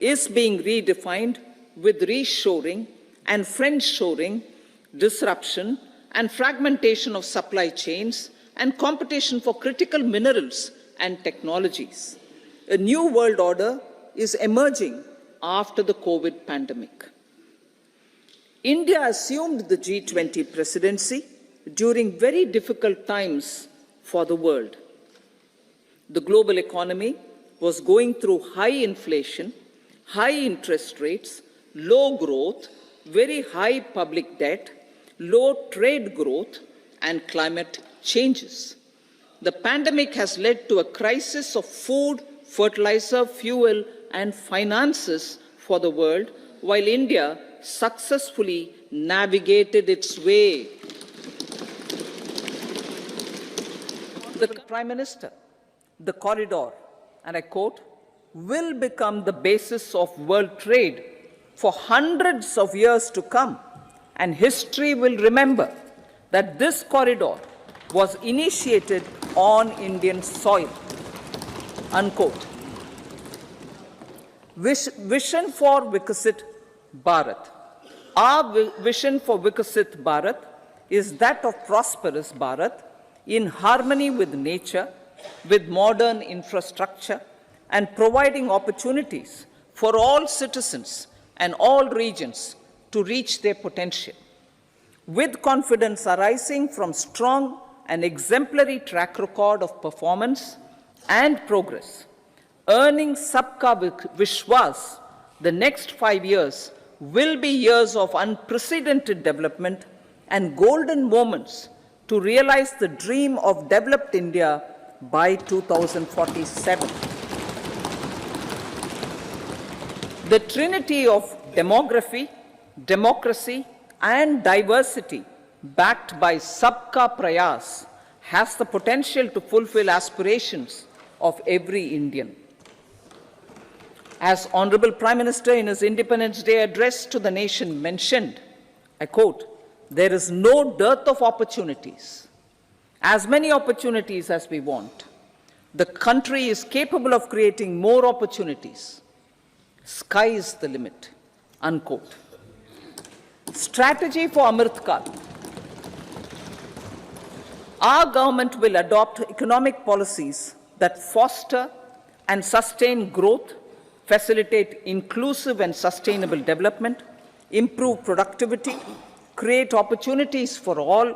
is being redefined with reshoring and friendshoring, disruption and fragmentation of supply chains and competition for critical minerals and technologies. A new world order is emerging after the COVID pandemic. India assumed the G20 presidency during very difficult times for the world. The global economy was going through high inflation, high interest rates, low growth, very high public debt, low trade growth, and climate changes. The pandemic has led to a crisis of food, fertilizer, fuel, and finances for the world, while India successfully navigated its way. The Prime Minister, the corridor, and I quote, will become the basis of world trade for hundreds of years to come, and history will remember that this corridor was initiated on Indian soil, unquote. Vision for Vikasit Bharat. Our vision for Vikasit Bharat is that of prosperous Bharat in harmony with nature, with modern infrastructure, and providing opportunities for all citizens and all regions to reach their potential. With confidence arising from strong and exemplary track record of performance and progress, earning Sabka Vishwas, the next 5 years will be years of unprecedented development and golden moments to realize the dream of developed India by 2047. The trinity of demography, democracy, and diversity, backed by Sabka Prayas, has the potential to fulfill aspirations of every Indian. As Honorable Prime Minister in his Independence Day address to the nation mentioned, I quote, "There is no dearth of opportunities, as many opportunities as we want. The country is capable of creating more opportunities. Sky is the limit," unquote. Strategy for Amrit Kal. Our government will adopt economic policies that foster and sustain growth, facilitate inclusive and sustainable development, improve productivity, create opportunities for all,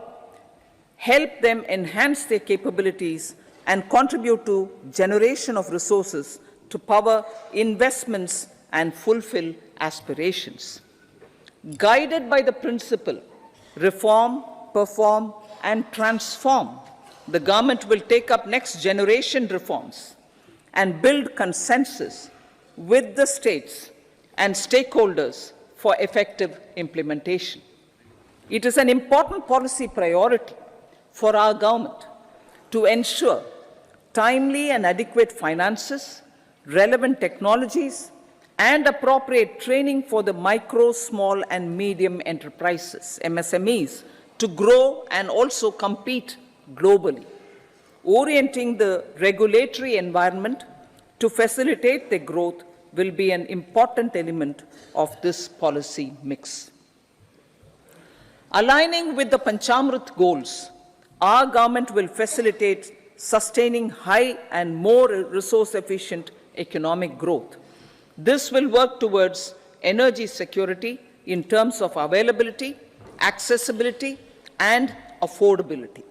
help them enhance their capabilities, and contribute to generation of resources to power investments and fulfill aspirations. Guided by the principle, reform, perform, and transform, the government will take up next generation reforms and build consensus with the states and stakeholders for effective implementation. It is an important policy priority for our government to ensure timely and adequate finances, relevant technologies, and appropriate training for the micro, small, and medium enterprises, MSMEs, to grow and also compete globally. Orienting the regulatory environment to facilitate their growth will be an important element of this policy mix. Aligning with the Panchamrit goals, our government will facilitate sustaining high and more resource-efficient economic growth. This will work towards energy security in terms of availability, accessibility, and affordability.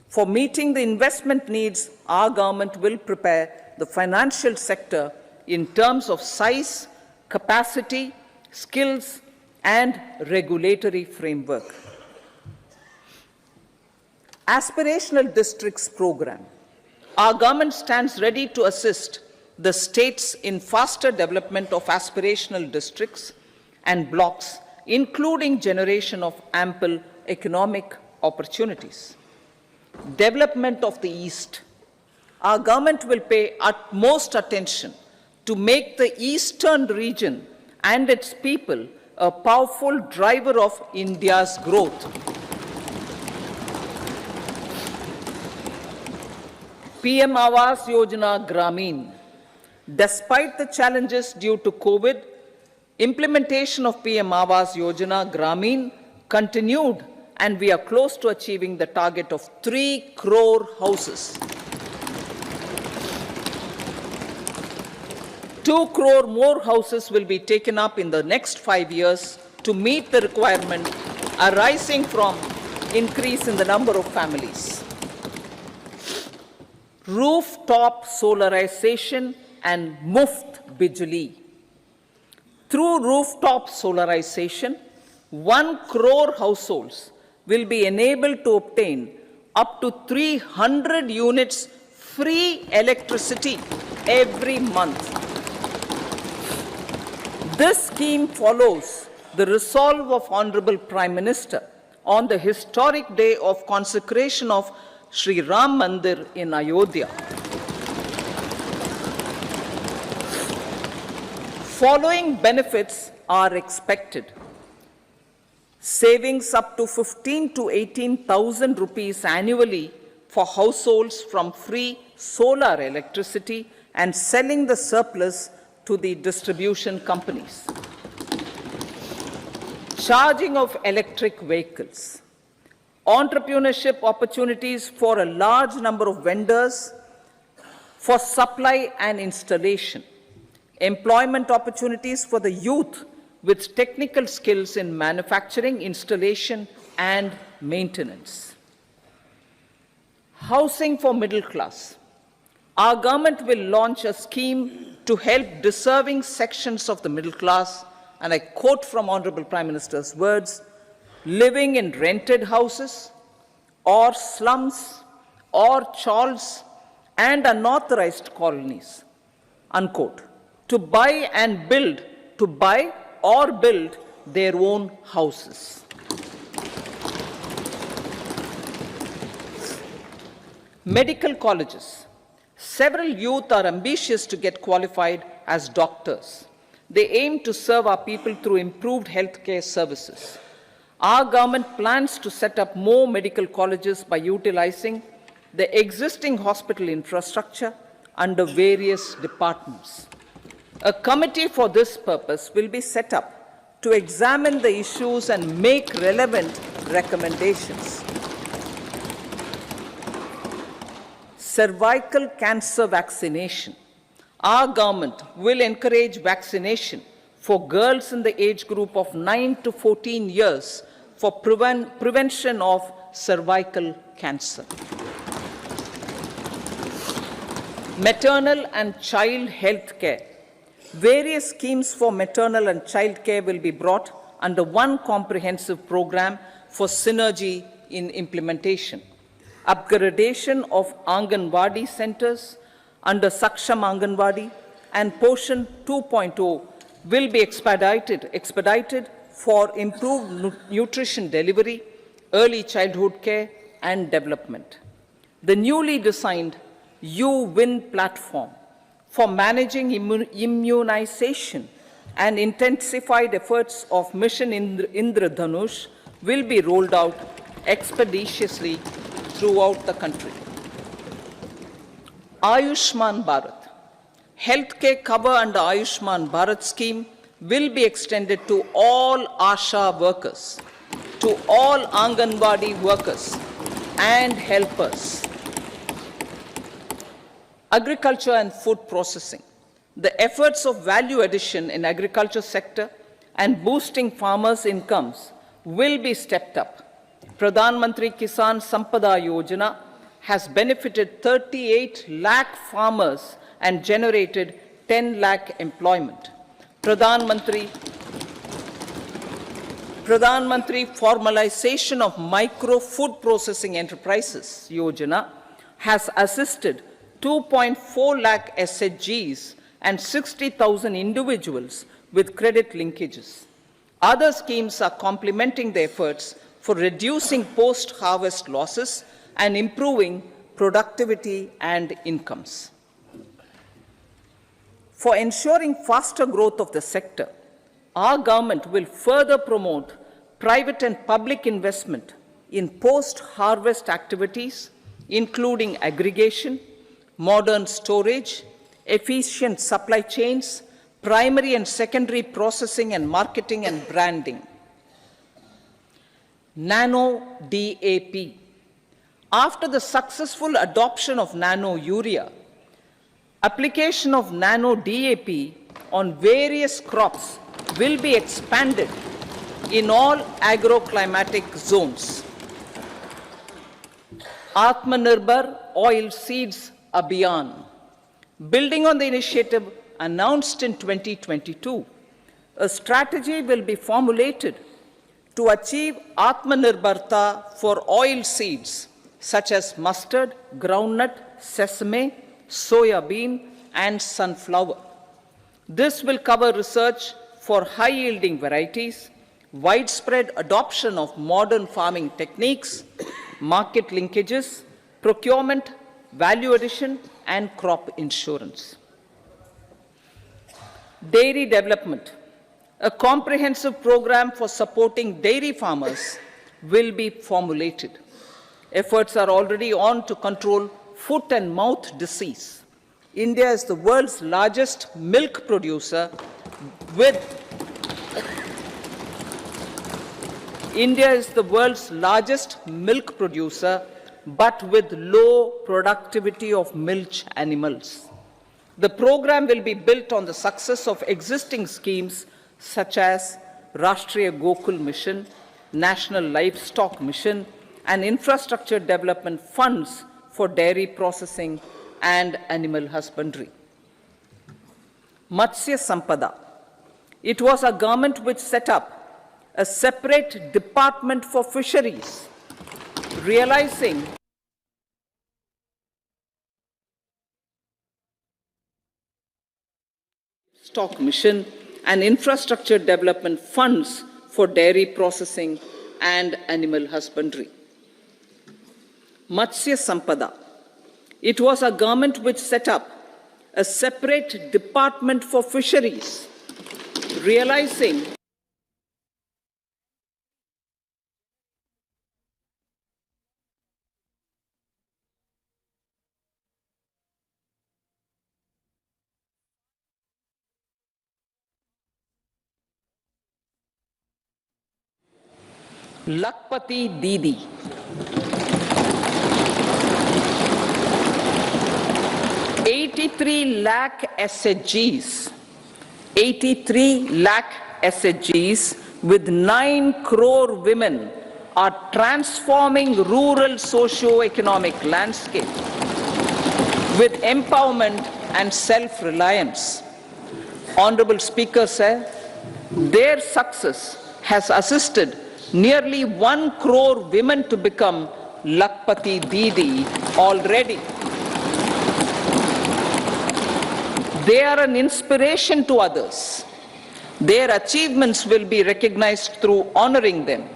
For meeting the investment needs, our government will prepare the financial sector in terms of size, capacity, skills, and regulatory framework. Aspirational Districts Program. Our government stands ready to assist the states in faster development of aspirational districts and blocks, including generation of ample economic opportunities. Development of the East. Our government will pay utmost attention to make the eastern region and its people a powerful driver of India's growth. PM Awas Yojana Gramin. Despite the challenges due to COVID, implementation of PM Awas Yojana Grameen continued, and we are close to achieving the target of 3 crore houses. 2 crore more houses will be taken up in the next 5 years to meet the requirement arising from increase in the number of families. Rooftop solarization and Muft Bijli. Through rooftop solarization, 1 crore households will be enabled to obtain up to 300 units free electricity every month. This scheme follows the resolve of Honorable Prime Minister on the historic day of consecration of Sri Ram Mandir in Ayodhya. Following benefits are expected. Savings up to 15 to 18,000 rupees annually for households from free solar electricity and selling the surplus to the distribution companies. Charging of electric vehicles. Entrepreneurship opportunities for a large number of vendors for supply and installation. Employment opportunities for the youth with technical skills in manufacturing, installation, and maintenance. Housing for middle class. Our government will launch a scheme to help deserving sections of the middle class, and I quote from Honorable Prime Minister's words, living in rented houses or slums or chawls and unauthorized colonies, unquote, to buy or build their own houses. Medical colleges. Several youth are ambitious to get qualified as doctors. They aim to serve our people through improved healthcare services. Our government plans to set up more medical colleges by utilizing the existing hospital infrastructure under various departments. A committee for this purpose will be set up to examine the issues and make relevant recommendations. Cervical cancer vaccination. Our government will encourage vaccination for girls in the age group of 9 to 14 years for prevention of cervical cancer. Maternal and child health care. Various schemes for maternal and child care will be brought under one comprehensive program for synergy in implementation. Upgradation of Anganwadi centers under Saksham Anganwadi and Poshan 2.0 will be expedited for improved nutrition delivery, early childhood care, and development. The newly designed U-Win platform for managing immunization and intensified efforts of Mission Indradhanush will be rolled out expeditiously throughout the country. Ayushman Bharat. Healthcare cover under Ayushman Bharat scheme will be extended to all ASHA workers, to all Anganwadi workers and helpers. Agriculture and food processing. The efforts of value addition in agriculture sector and boosting farmers' incomes will be stepped up. Pradhan Mantri Kisan Sampada Yojana has benefited 38 lakh farmers and generated 10 lakh employment. Pradhan Mantri Formalization of Micro Food Processing Enterprises Yojana has assisted 2.4 lakh SHGs and 60,000 individuals with credit linkages. Other schemes are complementing the efforts for reducing post-harvest losses and improving productivity and incomes. For ensuring faster growth of the sector, our government will further promote private and public investment in post-harvest activities, including aggregation, modern storage, efficient supply chains, primary and secondary processing and marketing and branding. Nano DAP. After the successful adoption of nano urea, application of nano DAP on various crops will be expanded in all agroclimatic zones. Atmanirbhar Oil Seeds Abhiyan. Building on the initiative announced in 2022, a strategy will be formulated to achieve Atmanirbharta for oil seeds such as mustard, groundnut, sesame, soya bean, and sunflower. This will cover research for high-yielding varieties, widespread adoption of modern farming techniques, market linkages, procurement, value addition, and crop insurance. Dairy development. A comprehensive program for supporting dairy farmers will be formulated. Efforts are already on to control foot and mouth disease. India is the world's largest milk producer with but with low productivity of milch animals. The program will be built on the success of existing schemes such as Rashtriya Gokul Mission, National Livestock Mission, and infrastructure development funds for dairy processing and animal husbandry. Matsya Sampada. It was our government which set up a separate department for fisheries, realizing stock mission and infrastructure development funds for dairy processing and animal husbandry. Matsya Sampada. It was our government which set up a separate department for fisheries, realizing Lakpati Didi. $83 lakh SHGs, 83 lakh SHGs with 9 crore women are transforming rural socio-economic landscape with empowerment and self-reliance. Honorable Speaker said, their success has assisted nearly 1 crore women to become Lakpati Didi already. They are an inspiration to others. Their achievements will be recognized through honoring them.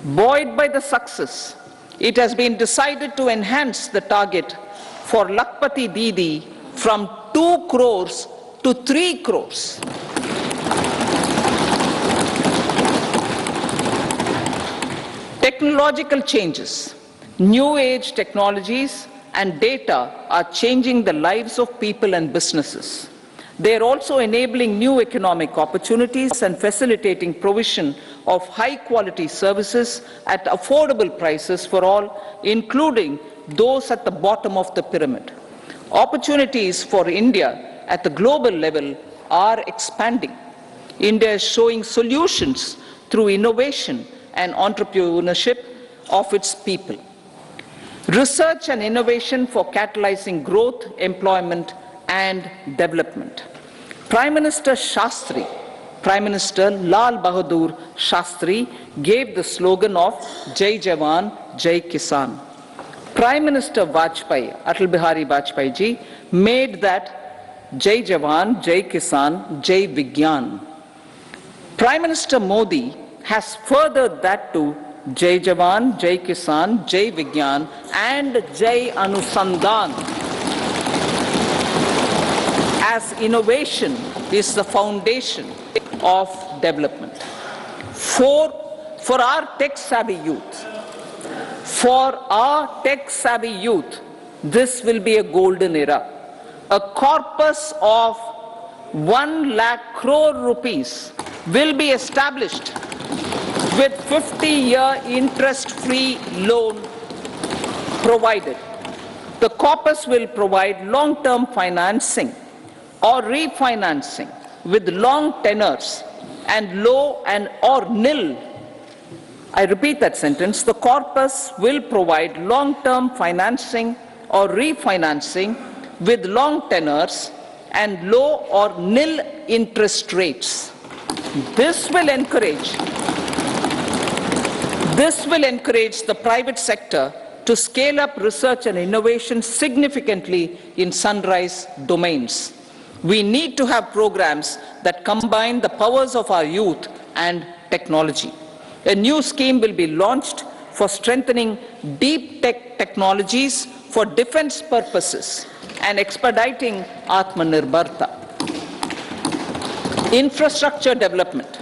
Buoyed by the success, it has been decided to enhance the target for Lakpati Didi from 2 crores to 3 crores. Technological changes, new age technologies and data are changing the lives of people and businesses. They are also enabling new economic opportunities and facilitating provision of high-quality services at affordable prices for all, including those at the bottom of the pyramid. Opportunities for India at the global level are expanding. India is showing solutions through innovation and entrepreneurship of its people. Research and innovation for catalyzing growth, employment, and development. Prime Minister Lal Bahadur Shastri gave the slogan of Jai Jawan, Jai Kisan. Prime Minister Atal Bihari Vajpayee ji, made that Jai Jawan, Jai Kisan, Jai Vigyan. Prime Minister Modi has furthered that to Jai Jawan, Jai Kisan, Jai Vigyan, and Jai Anusandhan, as innovation is the foundation of development. For our tech-savvy youth, this will be a golden era. a corpus of 1 lakh crore rupees will be established with 50-year interest-free loan provided. The corpus will provide long-term financing or refinancing with long tenors and low and or nil. I repeat that sentence. The corpus will provide long-term financing or refinancing with long tenors and low or nil interest rates. This will encourage the private sector to scale up research and innovation significantly in sunrise domains. We need to have programs that combine the powers of our youth and technology. A new scheme will be launched for strengthening deep tech technologies for defense purposes and expediting Atmanirbharta. Infrastructure development.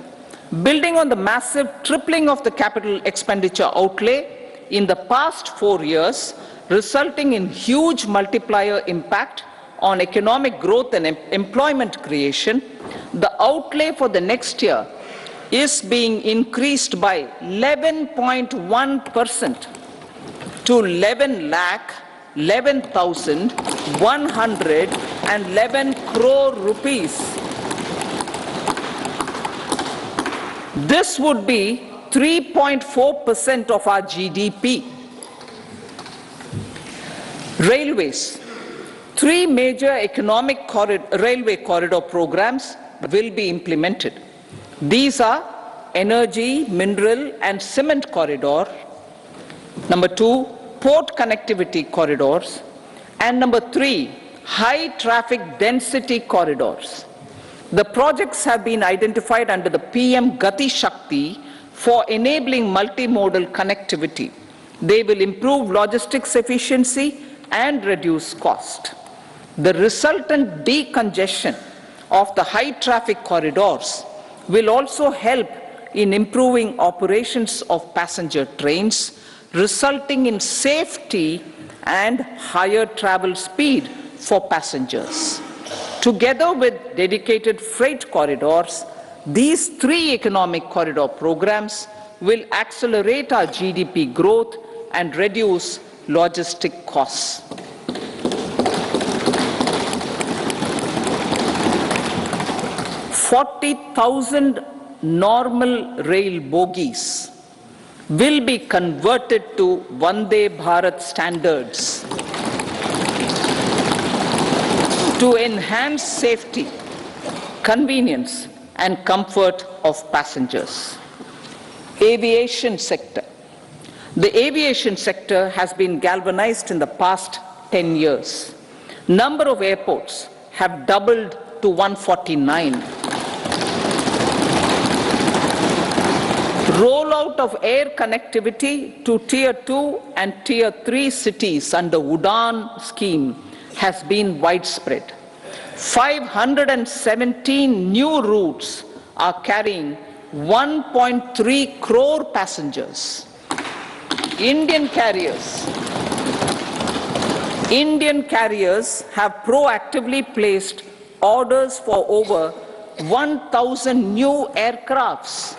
Building on the massive tripling of the capital expenditure outlay in the past 4 years, resulting in huge multiplier impact on economic growth and employment creation, the outlay for the next year is being increased by 11.1% to 11,111 crore rupees. This would be 3.4% of our GDP. Railways. 3 major economic railway corridor programs will be implemented. These are energy, mineral and cement corridor. Number 2, port connectivity corridors. And number 3, high traffic density corridors. The projects have been identified under the PM Gati Shakti for enabling multimodal connectivity. They will improve logistics efficiency and reduce cost. The resultant decongestion of the high traffic corridors will also help in improving operations of passenger trains, resulting in safety and higher travel speed for passengers. Together with dedicated freight corridors, these 3 economic corridor programs will accelerate our GDP growth and reduce logistic costs. 40,000 normal rail bogies will be converted to Vande Bharat standards to enhance safety, convenience and comfort of passengers. Aviation sector. The aviation sector has been galvanized in the past 10 years. Number of airports have doubled to 149. Rollout of air connectivity to Tier 2 and Tier 3 cities under UDAN scheme has been widespread. 517 new routes are carrying 1.3 crore passengers. Indian carriers have proactively placed orders for over 1,000 new aircrafts.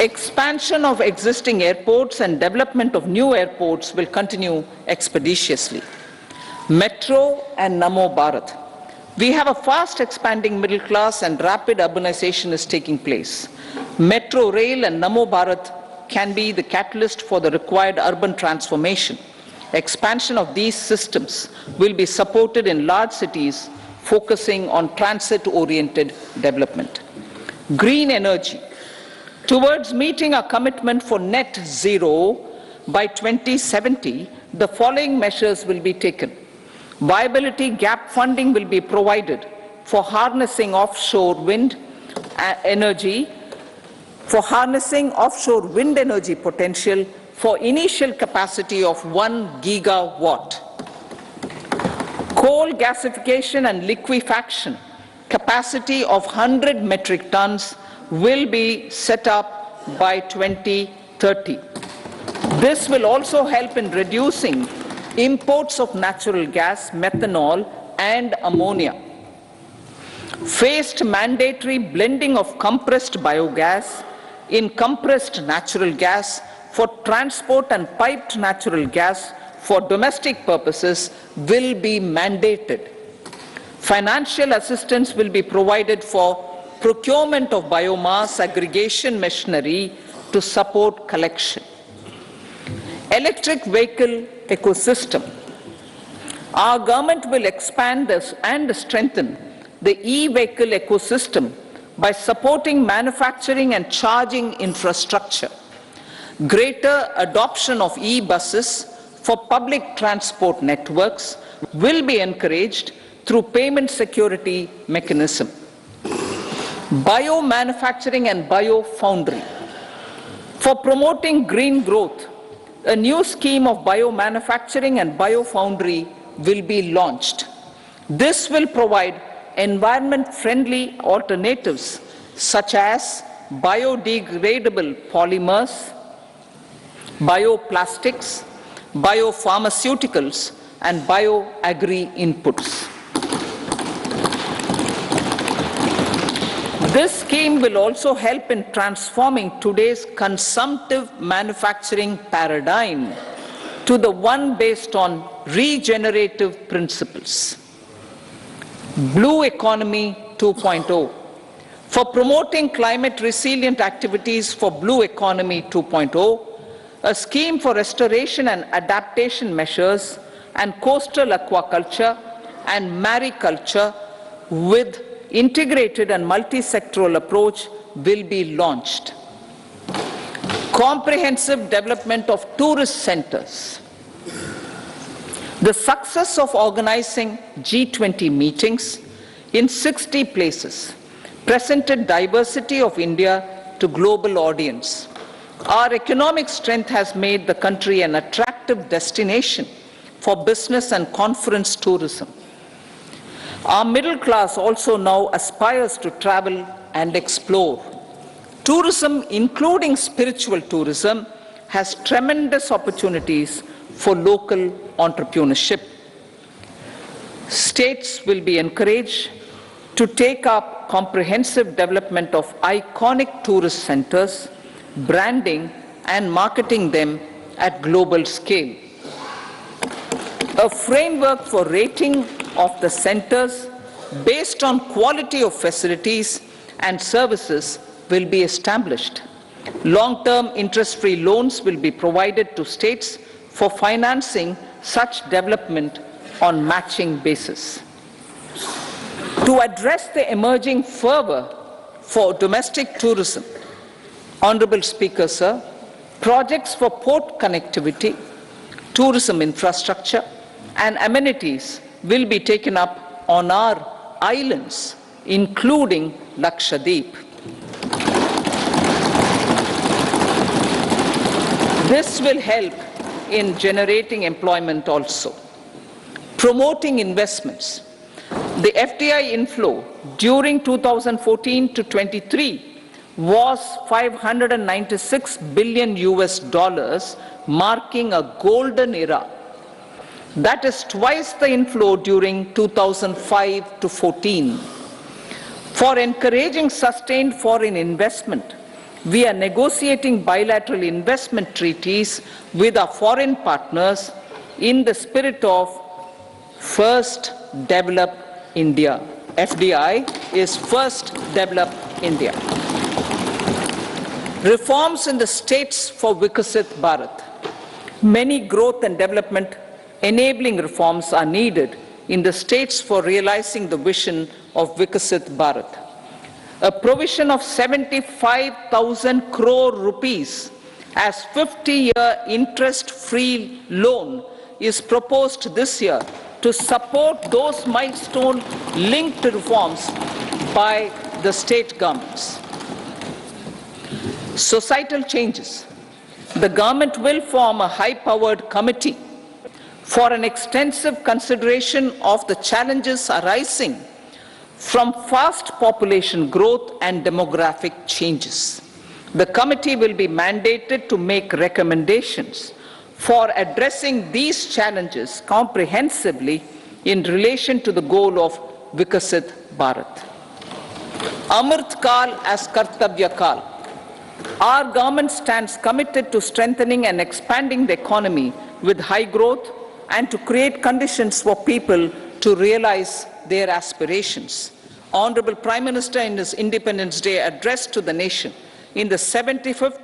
Expansion of existing airports and development of new airports will continue expeditiously. Metro and Namo Bharat. We have a fast expanding middle class and rapid urbanization is taking place. Metro rail and Namo Bharat can be the catalyst for the required urban transformation. Expansion of these systems will be supported in large cities focusing on transit-oriented development. Green energy. Towards meeting our commitment for net zero by 2070, the following measures will be taken. Viability gap funding will be provided for harnessing offshore wind energy, potential for initial capacity of 1 gigawatt. Coal gasification and liquefaction capacity of 100 metric tons will be set up by 2030. This will also help in reducing imports of natural gas, methanol, and ammonia, phased mandatory blending of compressed biogas in compressed natural gas for transport and piped natural gas for domestic purposes will be mandated. Financial assistance will be provided for procurement of biomass aggregation machinery to support collection. Electric vehicle ecosystem. Our government will expand this and strengthen the e-vehicle ecosystem by supporting manufacturing and charging infrastructure. Greater adoption of e-buses for public transport networks will be encouraged through payment security mechanism. Biomanufacturing and biofoundry. For promoting green growth, a new scheme of biomanufacturing and biofoundry will be launched. This will provide environment-friendly alternatives such as biodegradable polymers, bioplastics, biopharmaceuticals, and bioagri inputs. This scheme will also help in transforming today's consumptive manufacturing paradigm to the one based on regenerative principles. Blue Economy 2.0. For promoting climate-resilient activities for Blue Economy 2.0, a scheme for restoration and adaptation measures and coastal aquaculture and mariculture with integrated and multi-sectoral approach will be launched. Comprehensive development of tourist centers. The success of organizing G20 meetings in 60 places presented diversity of India to global audience. Our economic strength has made the country an attractive destination for business and conference tourism. Our middle class also now aspires to travel and explore. Tourism, including spiritual tourism, has tremendous opportunities for local entrepreneurship. States will be encouraged to take up comprehensive development of iconic tourist centers, branding and marketing them at global scale. A framework for rating of the centers based on quality of facilities and services will be established. Long-term interest-free loans will be provided to states for financing such development on matching basis. To address the emerging fervor for domestic tourism, Honorable Speaker, sir, projects for port connectivity, tourism infrastructure, and amenities will be taken up on our islands, including Lakshadweep. This will help in generating employment also. Promoting investments. The FDI inflow during 2014 to 23 was $596 billion, marking a golden era. That is twice the inflow during 2005 to 14. For encouraging sustained foreign investment, we are negotiating bilateral investment treaties with our foreign partners in the spirit of First Develop India. FDI is First Develop India. Reforms in the states for Vikasit Bharat. Many growth and development enabling reforms are needed in the states for realizing the vision of Vikasit Bharat. A provision of 75,000 crore rupees as 50-year interest-free loan is proposed this year to support those milestone-linked reforms by the state governments. Societal changes. The government will form a high-powered committee for an extensive consideration of the challenges arising from fast population growth and demographic changes. The committee will be mandated to make recommendations for addressing these challenges comprehensively in relation to the goal of Vikasit Bharat. Amrit Kal as Kartavya Kal. Our government stands committed to strengthening and expanding the economy with high growth and to create conditions for people to realize their aspirations. Honorable Prime Minister, in his Independence Day address to the nation in the 75th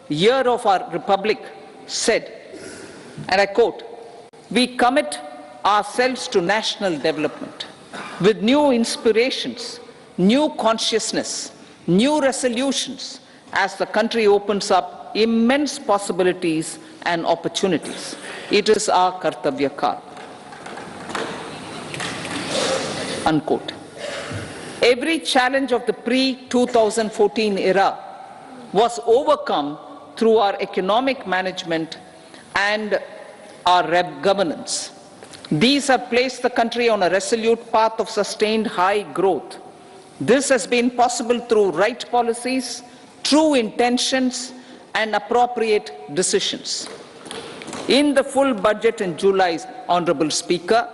year of our Republic, said, and I quote, "We commit ourselves to national development with new inspirations, new consciousness, new resolutions as the country opens up immense possibilities and opportunities. It is our Kartavya Kal." Unquote. Every challenge of the pre-2014 era was overcome through our economic management and our governance. These have placed the country on a resolute path of sustained high growth. This has been possible through right policies, true intentions, and appropriate decisions. In the full budget in July, Honorable Speaker,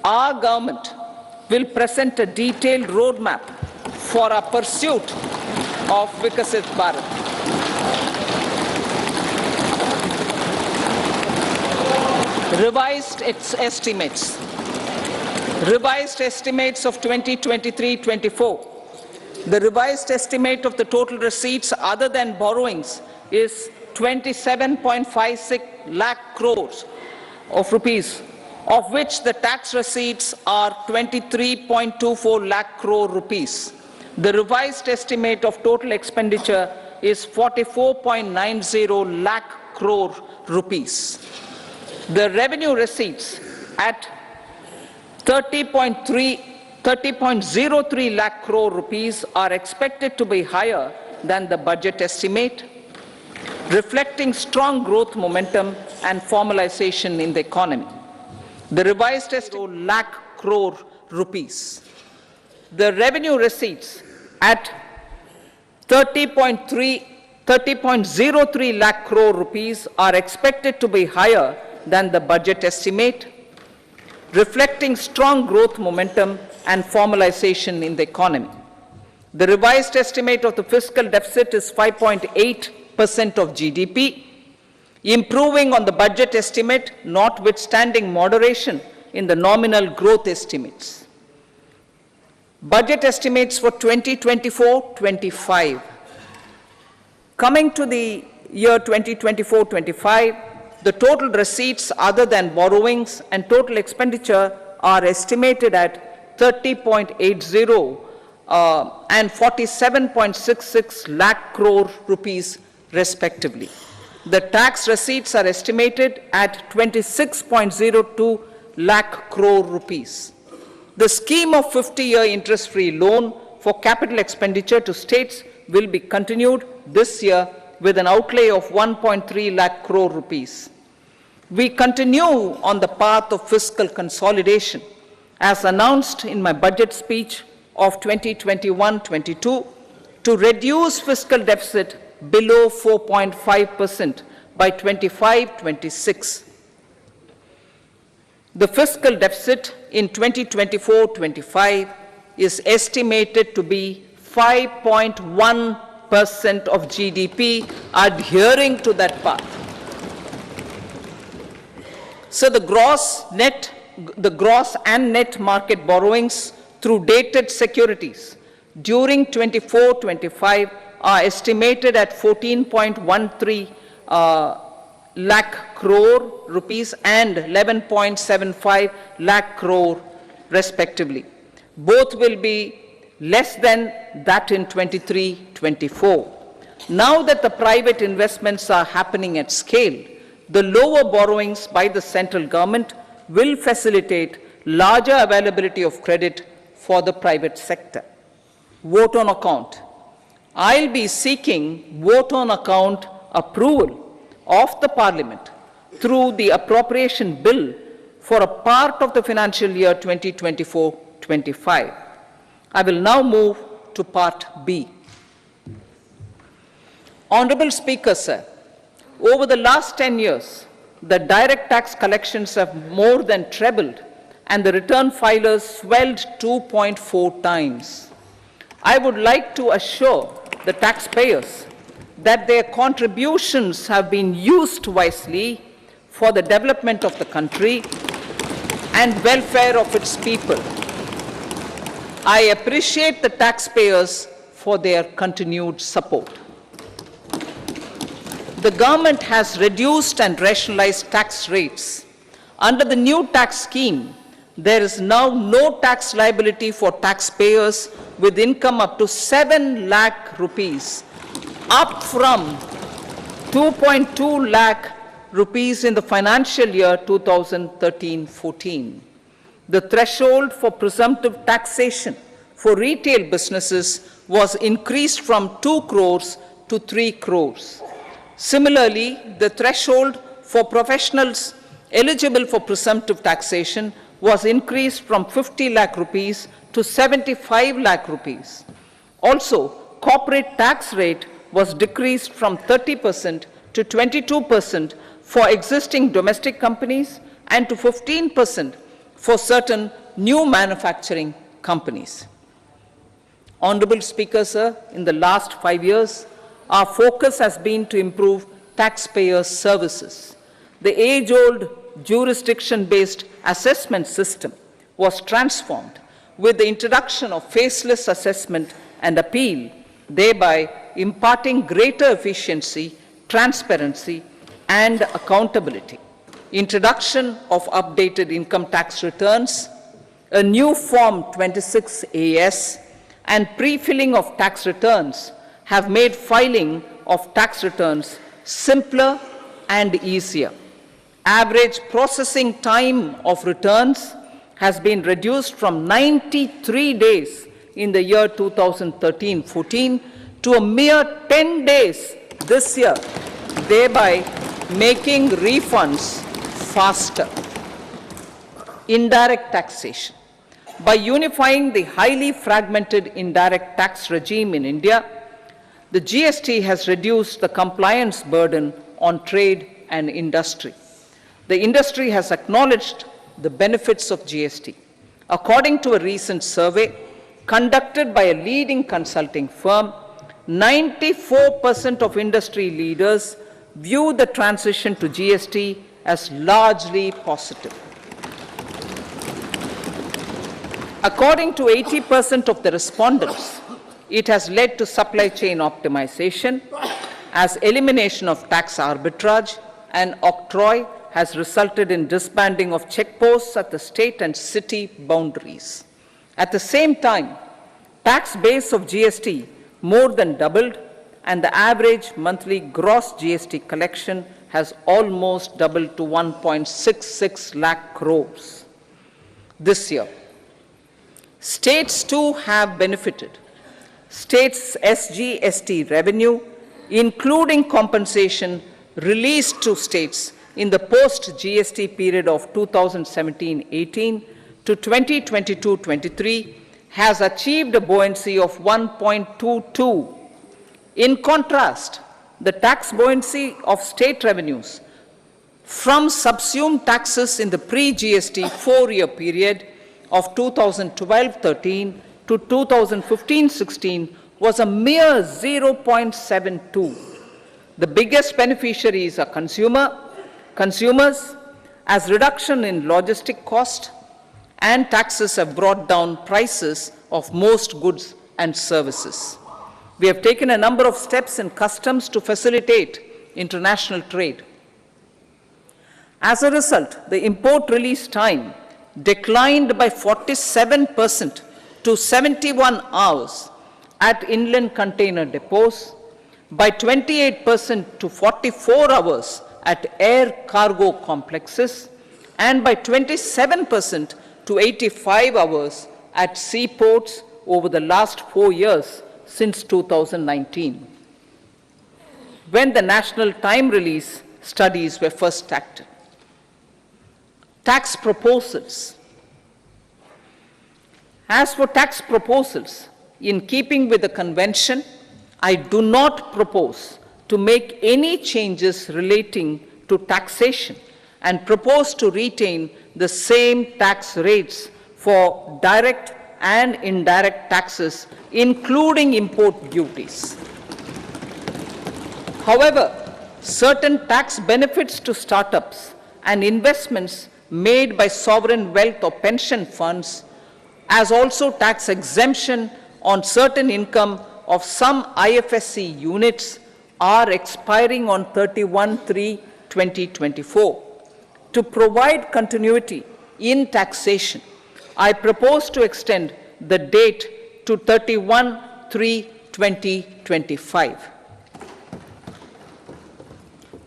our government will present a detailed roadmap for our pursuit of Vikasit Bharat. Revised estimates of 2023-24. The revised estimate of the total receipts other than borrowings is 27.56 lakh crores of rupees, of which the tax receipts are 23.24 lakh crore rupees. The revised estimate of total expenditure is 44.90 lakh crore rupees. The revenue receipts at 30.03 lakh crore rupees are expected to be higher than the budget estimate, reflecting strong growth momentum and formalization in the economy. The revised estimate lakh crore rupees. The revenue receipts at 30.03 lakh crore rupees are expected to be higher than the budget estimate, reflecting strong growth momentum and formalization in the economy. The revised estimate of the fiscal deficit is 5.8% of GDP, improving on the budget estimate, notwithstanding moderation in the nominal growth estimates. Budget estimates for 2024-25. Coming to the year 2024-25, the total receipts other than borrowings and total expenditure are estimated at 30.80 and 47.66 lakh crore rupees respectively. The tax receipts are estimated at 26.02 lakh crore rupees. The scheme of 50-year interest-free loan for capital expenditure to states will be continued this year with an outlay of 1.3 lakh crore rupees. We continue on the path of fiscal consolidation, as announced in my budget speech of 2021-22, to reduce fiscal deficit below 4.5% by 25-26. The fiscal deficit in 2024-25 is estimated to be 5.1% of GDP, adhering to that path. So the gross and net market borrowings through dated securities during 24-25 are estimated at 14.13 lakh crore rupees and 11.75 lakh crore respectively. Both will be less than that in 23-24. Now that the private investments are happening at scale, the lower borrowings by the central government will facilitate larger availability of credit for the private sector. Vote on account. I'll be seeking vote on account approval of the Parliament through the appropriation bill for a part of the financial year 2024-25. I will now move to Part B. Honorable Speaker, sir, over the last 10 years, the direct tax collections have more than trebled and the return filers swelled 2.4 times. I would like to assure the taxpayers that their contributions have been used wisely for the development of the country and welfare of its people. I appreciate the taxpayers for their continued support. The government has reduced and rationalized tax rates. Under the new tax scheme, there is now no tax liability for taxpayers with income up to 7 lakh rupees, up from 2.2 lakh rupees in the financial year 2013-14. The threshold for presumptive taxation for retail businesses was increased from 2 crores to 3 crores. Similarly, the threshold for professionals eligible for presumptive taxation was increased from 50 lakh rupees to 75 lakh rupees. Also, corporate tax rate was decreased from 30% to 22% for existing domestic companies and to 15% for certain new manufacturing companies. Honorable Speaker, sir, in the last 5 years, our focus has been to improve taxpayer services. The age-old jurisdiction-based assessment system was transformed with the introduction of faceless assessment and appeal, thereby imparting greater efficiency, transparency, and accountability. Introduction of updated income tax returns, a new Form 26AS, and pre-filling of tax returns have made filing of tax returns simpler and easier. Average processing time of returns has been reduced from 93 days in the year 2013-14 to a mere 10 days this year, thereby making refunds faster. Indirect taxation. By unifying the highly fragmented indirect tax regime in India, the GST has reduced the compliance burden on trade and industry. The industry has acknowledged the benefits of GST. According to a recent survey conducted by a leading consulting firm, 94% of industry leaders view the transition to GST as largely positive. According to 80% of the respondents, it has led to supply chain optimization, as elimination of tax arbitrage and octroi has resulted in disbanding of checkposts at the state and city boundaries. At the same time, tax base of GST more than doubled, and the average monthly gross GST collection has almost doubled to 1.66 lakh crores this year. States too have benefited. States' SGST revenue, including compensation released to states in the post-GST period of 2017-18 to 2022-23, has achieved a buoyancy of 1.22. In contrast, the tax buoyancy of state revenues from subsumed taxes in the pre-GST 4-year period of 2012-13 to 2015-16 was a mere 0.72. The biggest beneficiaries are consumers, as reduction in logistic cost and taxes have brought down prices of most goods and services. We have taken a number of steps in customs to facilitate international trade. As a result, the import release time declined by 47% to 71 hours at inland container depots, by 28% to 44 hours at air cargo complexes, and by 27% to 85 hours at seaports over the last 4 years since 2019, when the national time release studies were first started. Tax proposals. As for tax proposals, in keeping with the convention, I do not propose to make any changes relating to taxation and propose to retain the same tax rates for direct and indirect taxes, including import duties. However, certain tax benefits to startups and investments made by sovereign wealth or pension funds, as also tax exemption on certain income of some IFSC units, are expiring on 31/3/2024. To provide continuity in taxation, I propose to extend the date to 31/3/2025.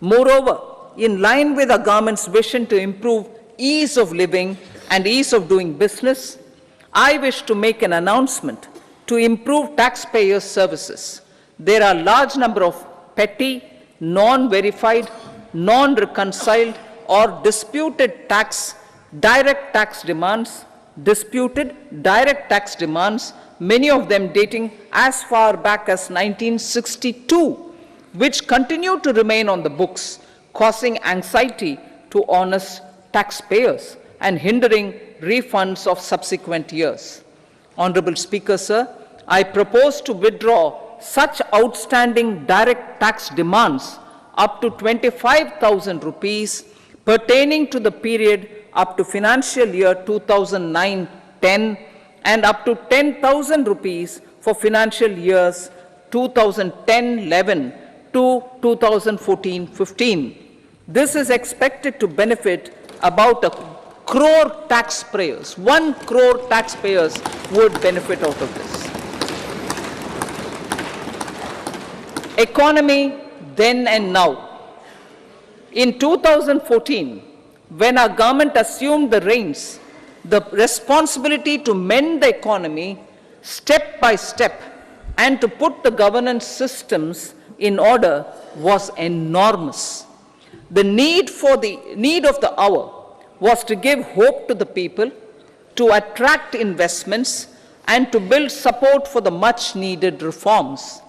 Moreover, in line with our government's vision to improve ease of living and ease of doing business, I wish to make an announcement to improve taxpayers' services. There are a large number of petty, non-verified, non-reconciled, or disputed direct tax demands, many of them dating as far back as 1962, which continue to remain on the books, causing anxiety to honest taxpayers and hindering refunds of subsequent years. Honorable Speaker, sir, I propose to withdraw such outstanding direct tax demands up to 25,000 rupees pertaining to the period up to financial year 2009-10 and up to 10,000 rupees for financial years 2010-11 to 2014-15. This is expected to benefit about 1 crore taxpayers. 1 crore taxpayers would benefit out of this. Economy then and now. In 2014, when our government assumed the reins, the responsibility to mend the economy step by step and to put the governance systems in order was enormous. The need of the hour was to give hope to the people, to attract investments, and to build support for the much needed reforms.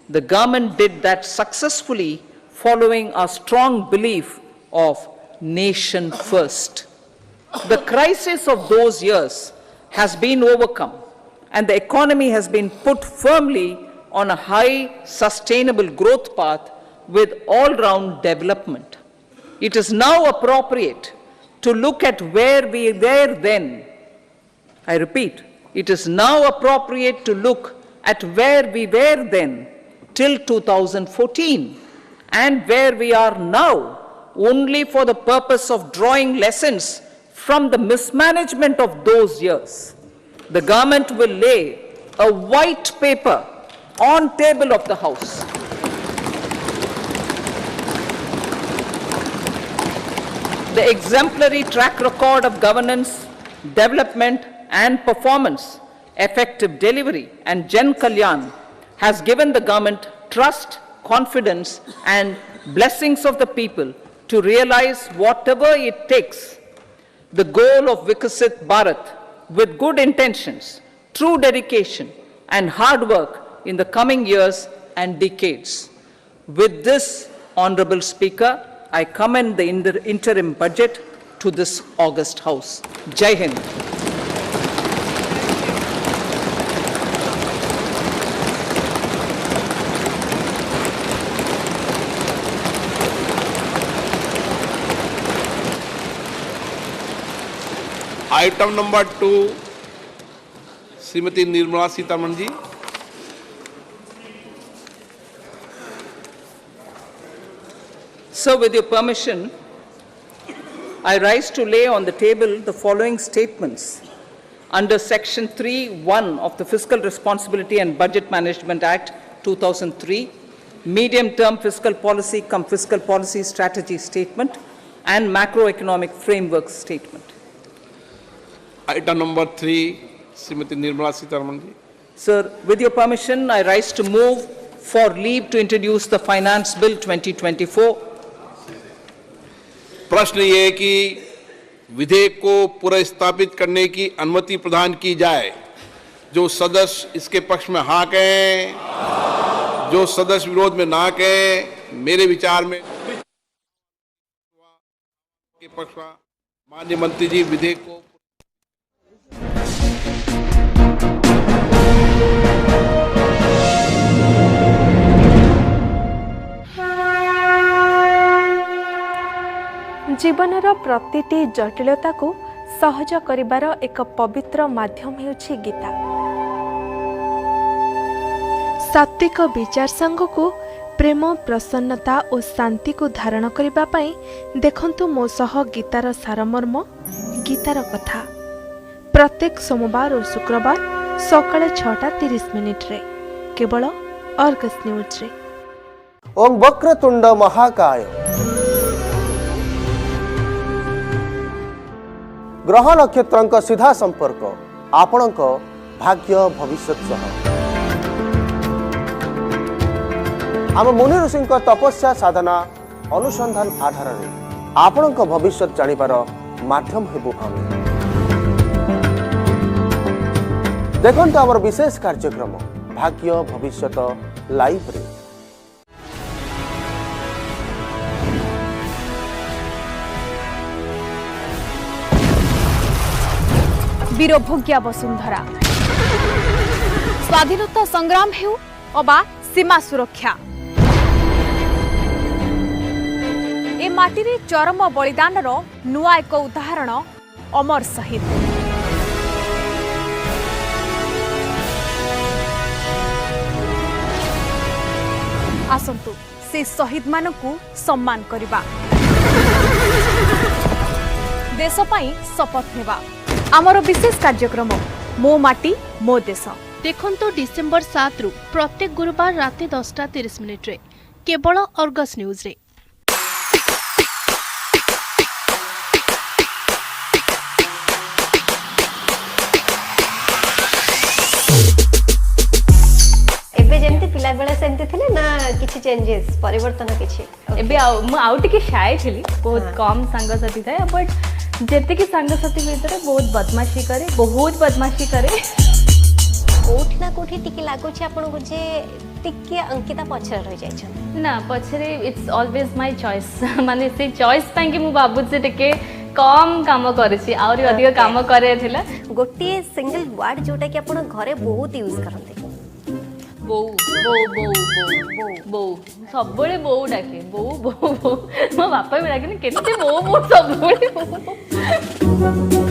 The government did that successfully, following our strong belief of nation first. The crisis of those years has been overcome, and the economy has been put firmly on a high, sustainable growth path with all-round development. It is now appropriate to look at where we were then. I repeat, it is now appropriate to look at where we were then till 2014 and where we are now, only for the purpose of drawing lessons from the mismanagement of those years. The government will lay a white paper on table of the House. The exemplary track record of governance, development and performance, effective delivery and Jan Kalyan has given the government trust, confidence and blessings of the people to realize whatever it takes, the goal of Vikasit Bharat, with good intentions, true dedication and hard work in the coming years and decades. With this, Honorable Speaker, I commend the interim budget to this august House. Jai Hind. Item number 2 Shrimati Nirmala Sitharaman ji. Sir, with your permission, I rise to lay on the table the following statements. Under Section 3(1) of the Fiscal Responsibility and Budget Management Act 2003, medium-term fiscal policy cum fiscal policy strategy statement and macroeconomic framework statement. Item number 3, Srimati Nirmala Sitharaman ji. Sir, with your permission, I rise to move for leave to introduce the Finance Bill 2024. प्रश्न ये है कि विधेयक को पुनर्स्थापित करने की अनुमति प्रदान की जाए। जो सदस्य इसके पक्ष में हाँ कहें, जो सदस्य विरोध में ना कहें, मेरे विचार में के पक्ष में माननीय मंत्री जी विधेयक को जीवनर प्रतिटी जटिलता को सहज करिबार एक पवित्र माध्यम हेउछि गीता। सात्विक विचार संग को प्रेम प्रसन्नता और शांति को धारण करिबा पई देखंतु मो सह गीतार सारमर्म गीतार कथा प्रत्येक सोमवार और शुक्रवार सकाळ 6:30 रे केवल अर्गस न्यूज रे। ओं वक्रतुंड महाकाय ग्रह नक्षत्र सीधा संपर्क आपणक भाग्य भविष्य सह आम मुनि ऋषि तपस्या साधना अनुसंधान आधार आपणक भविष्य जानिबार माध्यम हेबु आम देखंतु आमर विशेष कार्यक्रम भाग्य भविष्य लाइव रे। वीरभोग्या वसुंधरा स्वाधीनता संग्राम हेउ अबा सीमा सुरक्षा ए माटी चरम बलिदान नुआ एक उदाहरण अमर शहीद। आसंतु से शहीद मानकु सम्मान करिबा देश पई शपथ नेबा आमर विशेष कार्यक्रम मो माटी मो देश देखंतु डिसेंबर 7 रु प्रत्येक गुरुवार राति 10:30 रे केवल अर्गस न्यूज रे। एबे जेंति पिला बेला सेंति थिले ना किछि चेंजेस परिवर्तन किछि एबे आउ टिके शाय थिली बहुत कम संगसाथी थाए बट जेते की संगसाथी भीतर बहुत बदमाशी करे कोठी ना कोठी टिके लागो छै आपन को जे टिके अंकिता पछर रह जाय छ ना पछरे इट्स ऑलवेज माय चॉइस माने से चॉइस पई कि मु बाबू से टिके कम काम करे छी और अधिक काम करे थिला गोटे सिंगल वर्ड जोटा कि आपन घरे बहुत यूज करते बो बो बो बो बो सब बड़े बो डाके बो बो मो बापा भी डाके केते बो बो सब बड़े